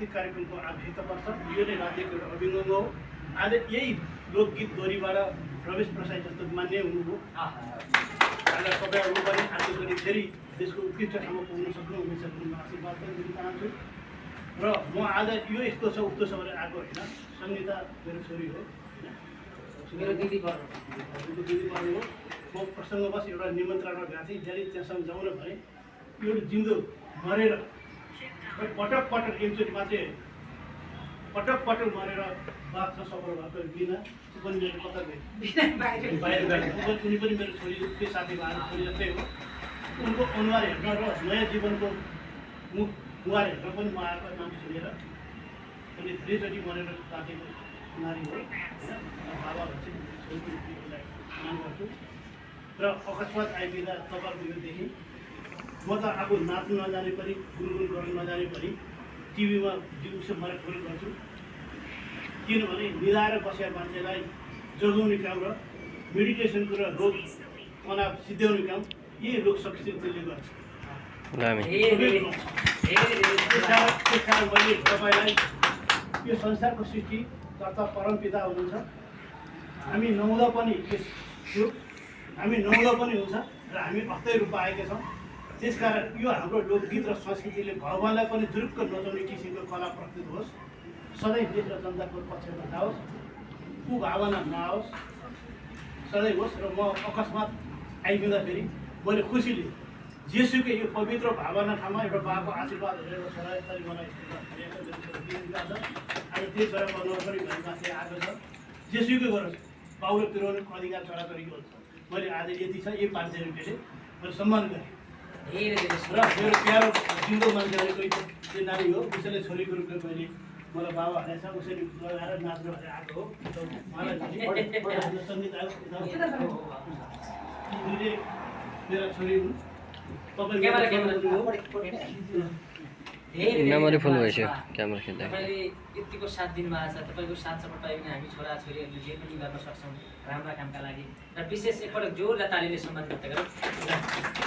सांस्कृतिक कार्यक्रमको आवश्यकता पर्छ। यो नै राज्यको एउटा अभिङ्ग हो। आज यही लोकगीत दोहोरीबाट प्रवेश प्रसाई जस्तो मान्य हुनुभयो। आज तपाईँहरू पनि आज पनि फेरि देशको उत्कृष्टसम्म पुग्न सक्नुहुनेछ भन्ने आशीर्वाद पनि दिन चाहन्छु। र म आज यो यस्तो छ उस्तो छ भनेर आएको होइन। सङ्गीता मेरो छोरी हो, मेरो दिदी पर्नु हो। म प्रसङ्गवश एउटा निमन्त्रणमा गएको थिएँ, जहिले त्यहाँसम्म जाउँ भने यो जिउँदो मरेर पटक पटक एकचोटि मात्रै पटक पटक मरेर बाँच्न सफल भएको बिना ऊ पनि मेरो कता गयो बाहिर गएको। उनी पनि मेरो छोरी त्यो साथीभाइ छोरी जस्तै हो। उनको अनुहार हेर्न र नयाँ जीवनको मुख अनुहार हेर्न पनि म आएको मान्छे लिएर अनि धेरैचोटि मरेर बाँचेको नारी हो। बाबाहरू चाहिँ छोरीलाई मान गर्छु र अकस्मात आइपुग्दा तपाईँहरूको यो देखेँ। म त आफू नाच्नु नजाने पनि गुनगुन गर्नु नजाने पनि टिभीमा दिउँसो मलाई ठुलो गर्छु। किनभने निधाएर बसेका मान्छेलाई जोगाउने काम र मेडिटेसनको र रोग तनाव सिद्ध्याउने काम यही लोक शक्तिले गर्छ। त्यसकारण मैले तपाईँलाई यो संसारको सृष्टिकर्ता परमपिता हुनुहुन्छ। हामी नहुँदा पनि हामी नहुँदा पनि हुन्छ र हामी अस्तै रूपमा आएका छौँ। त्यसकारण यो हाम्रो लोकगीत र संस्कृतिले भगवान्लाई पनि जुरुक्क नचाउने किसिमको कला प्रस्तुत होस्। सधैँ देश र जनताको पक्षमा जाओस्, कुभावना नआओस्, सधैँ होस्। र म अकस्मात आइपुग्दाखेरि मैले खुसीले जेसुकै यो पवित्र भावना ठाउँमा एउटा बाको आशीर्वाद हेरेर छोरा यसरी मलाई अनि त्यो छोरा गर्नु पनि घर माथि आएको छ। जेसुकै गरोस् पाउलो तिराउनु अधिकार छोराछोरीको हुन्छ। मैले आज यति छ यही 500 रुपियाँले मैले सम्मान गरेँ र मेरो प्यारो जिउँदो मान्छेहरू कोही त्यो नानी हो, उसैले छोरीको रूपमा मैले मलाई बाबा भनेको छ, उसरी लगाएर नाच्नु भनेर आएको हो। मलाई सङ्गीत आयो मेरा छोरी हुन्। मेमोरी फुल भइसक्यो क्यामेरा खिच्दा। तपाईँले यतिको साथ दिनुभएको छ। तपाईँको साथ सपोर्ट पायो भने हामी छोराछोरीहरूले जे पनि गर्न सक्छौँ राम्रा कामका लागि। र विशेष एकपटक जोरदार तालीले सम्मान व्यक्त गरौँ।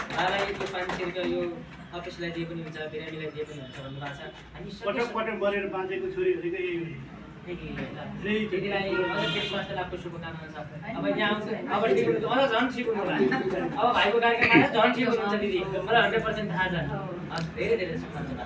उहाँलाई यो 500 रुपियाँ यो अफिसलाई जे पनि हुन्छ, बिरामीलाई जे पनि हुन्छ भन्नुभएको छ। हामी पटक पटक मरेर बाँचेको छोरीहरूको यही हो। दिदीलाई अझ फेरि स्वास्थ्य लाभको शुभकामना छ। अब यहाँ आउँछ अब अझ झन् ठिक हुनु होला। अब भाइको कार्यक्रममा झन् ठिक हुनुहुन्छ दिदी, मलाई 100% थाहा छ। धेरै धेरै शुभकामना।